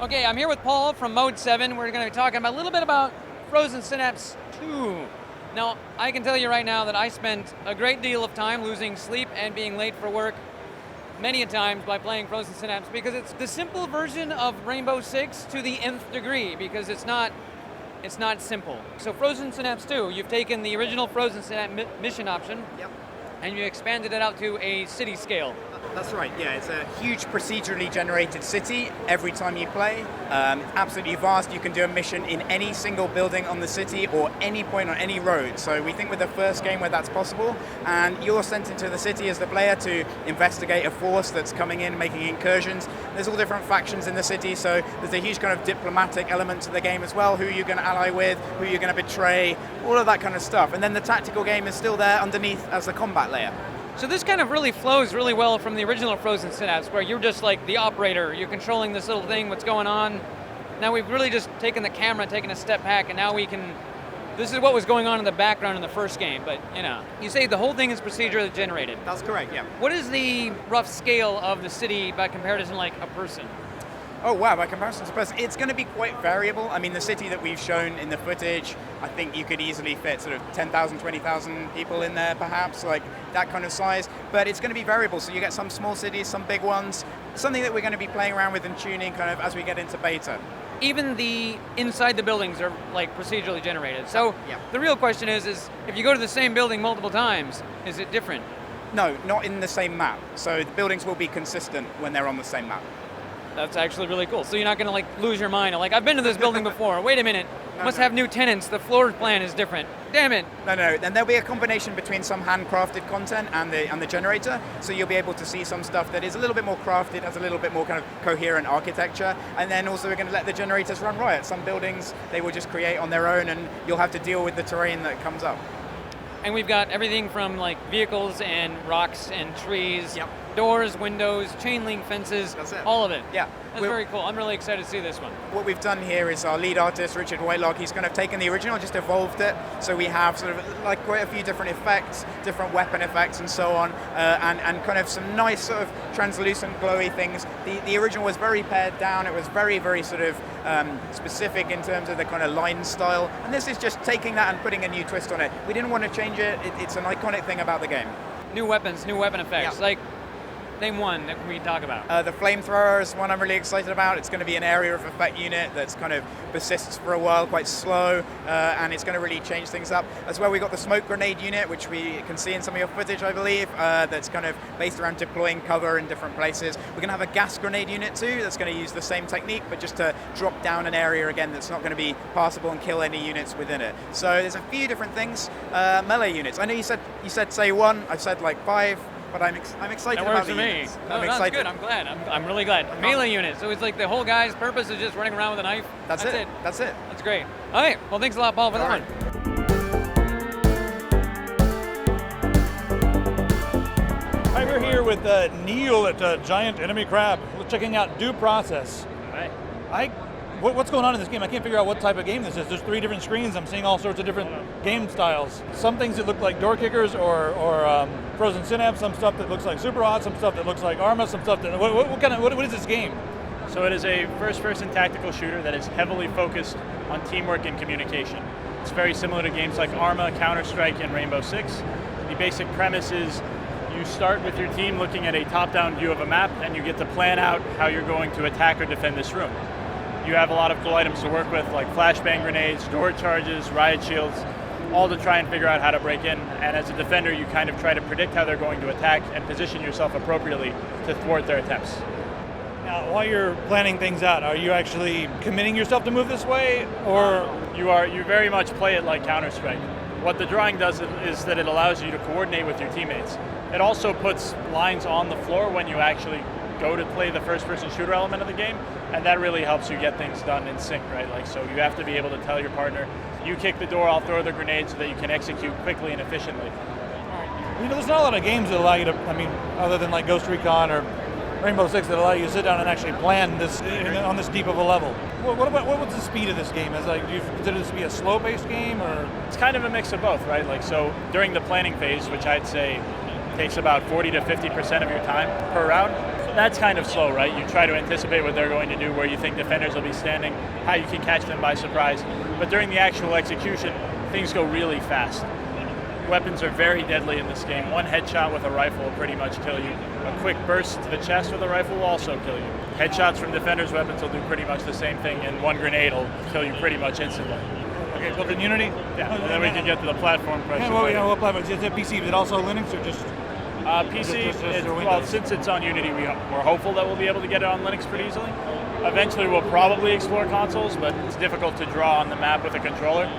Okay, I'm here with Paul from Mode 7. We're going to be talking a little bit about Frozen Synapse 2. Now, I can tell you right now that I spent a great deal of time losing sleep and being late for work many a times by playing Frozen Synapse because it's the simple version of Rainbow Six to the nth degree because it's not simple. So Frozen Synapse 2, you've taken the original Frozen Synapse mission option. Yep. And you expanded it out to a city scale. That's right, yeah, it's a huge procedurally generated city every time you play. It's absolutely vast. You can do a mission in any single building on the city or any point on any road. So we think with the first game where that's possible, and you're sent into the city as the player to investigate a force that's coming in, making incursions. There's all different factions in the city, so there's a huge kind of diplomatic element to the game as well, who you're going to ally with, who you're going to betray, all of that kind of stuff. And then the tactical game is still there underneath as the combat layer. So this kind of really flows really well from the original Frozen Synapse, where you're just like the operator, you're controlling this little thing, what's going on. Now we've really just taken the camera, taken a step back, and now we can, this is what was going on in the background in the first game, but you say the whole thing is procedurally generated. That's correct, yeah. What is the rough scale of the city by comparison like a person? Oh wow, by comparison to person, it's going to be quite variable. I mean, the city that we've shown in the footage, I think you could easily fit sort of 10,000, 20,000 people in there perhaps, like that kind of size. But it's going to be variable, so you get some small cities, some big ones, something that we're going to be playing around with and tuning kind of as we get into beta. Even the inside the buildings are like procedurally generated. So yeah. The real question is if you go to the same building multiple times, is it different? No, not in the same map. So the buildings will be consistent when they're on the same map. That's actually really cool. So you're not going to like lose your mind. Like, I've been to this building before. Wait a minute. Must have new tenants. The floor plan is different. Damn it. No. And there'll be a combination between some handcrafted content and the generator. So you'll be able to see some stuff that is a little bit more crafted, has a little bit more kind of coherent architecture. And then also we're going to let the generators run riot. Some buildings they will just create on their own, and you'll have to deal with the terrain that comes up. And we've got everything from like vehicles and rocks and trees, yep. Doors, windows, chain link fences, that's it. All of it. Yeah. That's very cool. I'm really excited to see this one. What we've done here is our lead artist, Richard Whitelock, he's kind of taken the original, just evolved it. So we have sort of like quite a few different effects, different weapon effects and so on, and kind of some nice sort of translucent glowy things. The original was very pared down. It was very, very sort of specific in terms of the kind of line style. And this is just taking that and putting a new twist on it. We didn't want to change it. It's an iconic thing about the game. New weapons, new weapon effects. Yeah. Like, name one that we talk about. The flamethrower is one I'm really excited about. It's going to be an area of effect unit that's kind of persists for a while, quite slow, and it's going to really change things up. As well, we got the smoke grenade unit, which we can see in some of your footage, I believe, that's kind of based around deploying cover in different places. We're going to have a gas grenade unit too, that's going to use the same technique, but just to drop down an area again that's not going to be passable and kill any units within it. So there's a few different things. Melee units. I know you said say one. I've said like 5. But I'm excited about the units. No, that's good. I'm glad. I'm really glad. Melee unit. So it's like the whole guy's purpose is just running around with a knife. That's it. That's great. All right. Well, thanks a lot, Paul, for that one. Hi, we're here with Neil at Giant Enemy Crab. We're checking out Due Process. All right. What's going on in this game? I can't figure out what type of game this is. There's 3 different screens. I'm seeing all sorts of different game styles. Some things that look like door kickers or Frozen Synapse, some stuff that looks like Super Hot, some stuff that looks like Arma, some stuff that... What is this game? So it is a first-person tactical shooter that is heavily focused on teamwork and communication. It's very similar to games like Arma, Counter-Strike, and Rainbow Six. The basic premise is you start with your team looking at a top-down view of a map, and you get to plan out how you're going to attack or defend this room. You have a lot of cool items to work with, like flashbang grenades, door charges, riot shields, all to try and figure out how to break in. And as a defender, you kind of try to predict how they're going to attack and position yourself appropriately to thwart their attempts. Now, while you're planning things out, are you actually committing yourself to move this way, or...? You very much play it like Counter-Strike. What the drawing does is that it allows you to coordinate with your teammates. It also puts lines on the floor when you actually go to play the first-person shooter element of the game, and that really helps you get things done in sync, right? Like, so you have to be able to tell your partner, you kick the door, I'll throw the grenade so that you can execute quickly and efficiently. There's not a lot of games that allow you to, other than like Ghost Recon or Rainbow Six, that allow you to sit down and actually plan this on this deep of a level. What's the speed of this game? Do you consider this to be a slow-paced game, or? It's kind of a mix of both, right? Like, so during the planning phase, which I'd say takes about 40 to 50% of your time per round, that's kind of slow, right? You try to anticipate what they're going to do, where you think defenders will be standing, how you can catch them by surprise. But during the actual execution, things go really fast. Weapons are very deadly in this game. One headshot with a rifle will pretty much kill you. A quick burst to the chest with a rifle will also kill you. Headshots from defenders' weapons will do pretty much the same thing, and one grenade will kill you pretty much instantly. Okay, built in Unity? Yeah, and then we can get to the platform question. What platform? Is it PC? Is it also Linux, or just? PC, since it's on Unity, we're hopeful that we'll be able to get it on Linux pretty easily. Eventually, we'll probably explore consoles, but it's difficult to draw on the map with a controller.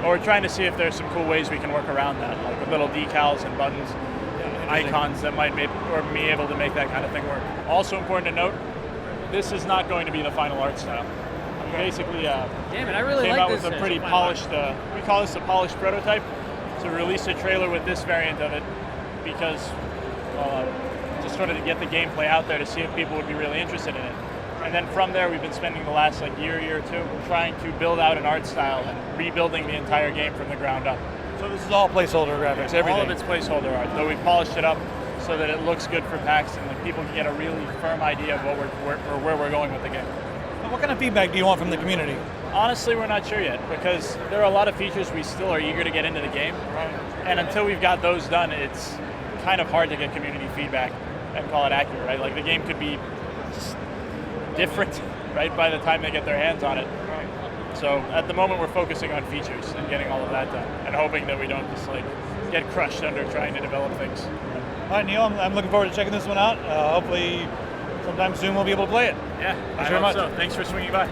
But we're trying to see if there's some cool ways we can work around that, like with little decals and buttons, icons that might be able to make that kind of thing work. Also important to note, this is not going to be the final art style. We basically Damn it, I really came like out this with a pretty polished, we call this a polished prototype. So we released a trailer with this variant of it because just sort of to get the gameplay out there to see if people would be really interested in it. And then from there, we've been spending the last year or two trying to build out an art style and rebuilding the entire game from the ground up. So this is all placeholder graphics, everything? All of it's placeholder art, though we've polished it up so that it looks good for PAX and people can get a really firm idea of where we're going with the game. What kind of feedback do you want from the community? Honestly, we're not sure yet, because there are a lot of features we still are eager to get into the game. Right. And until we've got those done, it's kind of hard to get community feedback and call it accurate, right? Like, the game could be just different, right, by the time they get their hands on it. Right. So at the moment, we're focusing on features and getting all of that done, and hoping that we don't just get crushed under trying to develop things. All right, Neil, I'm looking forward to checking this one out. Hopefully sometime soon we'll be able to play it. Yeah, Thanks very much. So. Thanks for swinging by.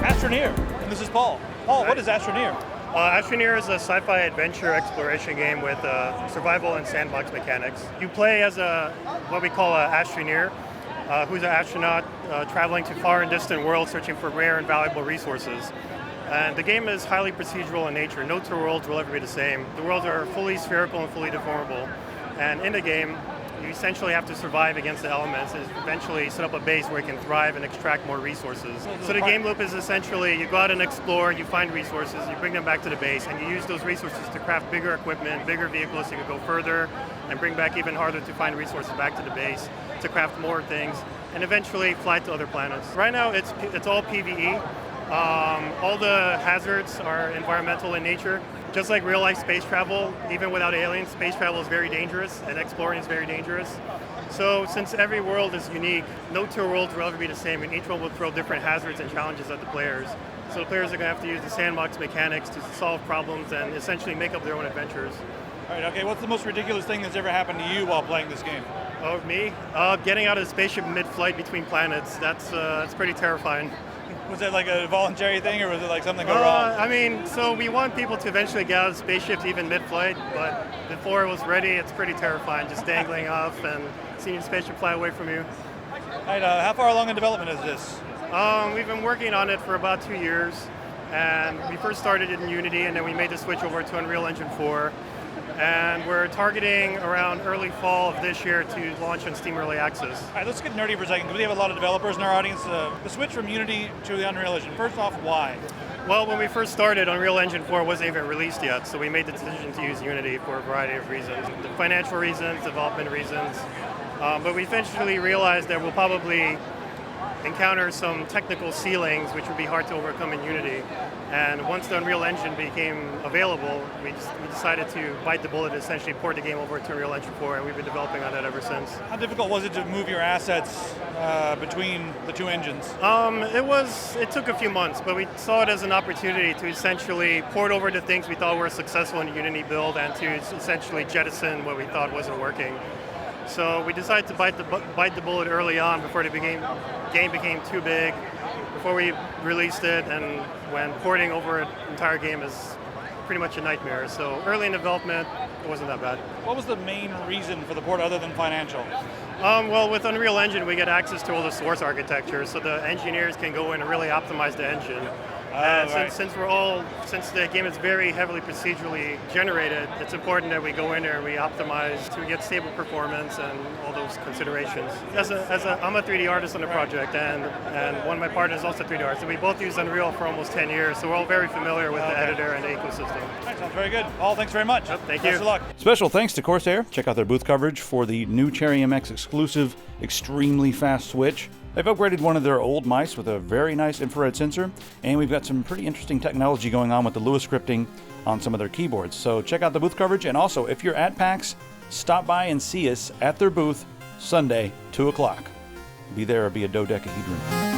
Astroneer, and this is Paul. Paul, what is Astroneer? Astroneer is a sci-fi adventure exploration game with survival and sandbox mechanics. You play as what we call an Astroneer, who's an astronaut traveling to far and distant worlds searching for rare and valuable resources. And the game is highly procedural in nature. No two worlds will ever be the same. The worlds are fully spherical and fully deformable. And in the game, you essentially have to survive against the elements and eventually set up a base where you can thrive and extract more resources. So the game loop is essentially, you go out and explore, you find resources, you bring them back to the base, and you use those resources to craft bigger equipment, bigger vehicles, so you can go further and bring back even harder to find resources back to the base to craft more things, and eventually fly to other planets. Right now, it's all PvE. All the hazards are environmental in nature. Just like real-life space travel, even without aliens, space travel is very dangerous, and exploring is very dangerous. So since every world is unique, no two worlds will ever be the same, and each one will throw different hazards and challenges at the players. So the players are going to have to use the sandbox mechanics to solve problems and essentially make up their own adventures. All right, okay, what's the most ridiculous thing that's ever happened to you while playing this game? Oh, me? Getting out of the spaceship mid-flight between planets, that's pretty terrifying. Was it like a voluntary thing, or was it like something go wrong? So we want people to eventually get out of spaceships even mid-flight, but before it was ready, it's pretty terrifying, just dangling off and seeing the spaceship fly away from you. All right, how far along in development is this? We've been working on it for about 2 years, and we first started it in Unity, and then we made the switch over to Unreal Engine 4. And we're targeting around early fall of this year to launch on Steam Early Access. All right, let's get nerdy for a second, because we have a lot of developers in our audience. The switch from Unity to the Unreal Engine, first off, why? Well, when we first started, Unreal Engine 4 wasn't even released yet, so we made the decision to use Unity for a variety of reasons. The financial reasons, development reasons, but we eventually realized that we'll probably encounter some technical ceilings which would be hard to overcome in Unity. And once the Unreal Engine became available, we decided to bite the bullet and essentially port the game over to Unreal Engine 4, and we've been developing on that ever since. How difficult was it to move your assets between the two engines? It took a few months, but we saw it as an opportunity to essentially port over the things we thought were successful in the Unity build and to essentially jettison what we thought wasn't working. So we decided to bite the bullet early on before the game became too big, before we released it, and when porting over an entire game is pretty much a nightmare. So early in development, it wasn't that bad. What was the main reason for the port other than financial? Well, with Unreal Engine, we get access to all the source architecture, so the engineers can go in and really optimize the engine. And right. since the game is very heavily procedurally generated, it's important that we go in there and we optimize to get stable performance and all those considerations. I'm a 3D artist on the project, and one of my partners is also a 3D artist. And we both used Unreal for almost 10 years, so we're all very familiar with the editor and the ecosystem. That sounds very good. Paul, thanks very much. Yep, thank you. Best of luck. Special thanks to Corsair. Check out their booth coverage for the new Cherry MX exclusive extremely fast switch. They've upgraded one of their old mice with a very nice infrared sensor, and we've got some pretty interesting technology going on with the Lua scripting on some of their keyboards. So check out the booth coverage, and also if you're at PAX, stop by and see us at their booth Sunday, 2 o'clock. Be there or be a dodecahedron.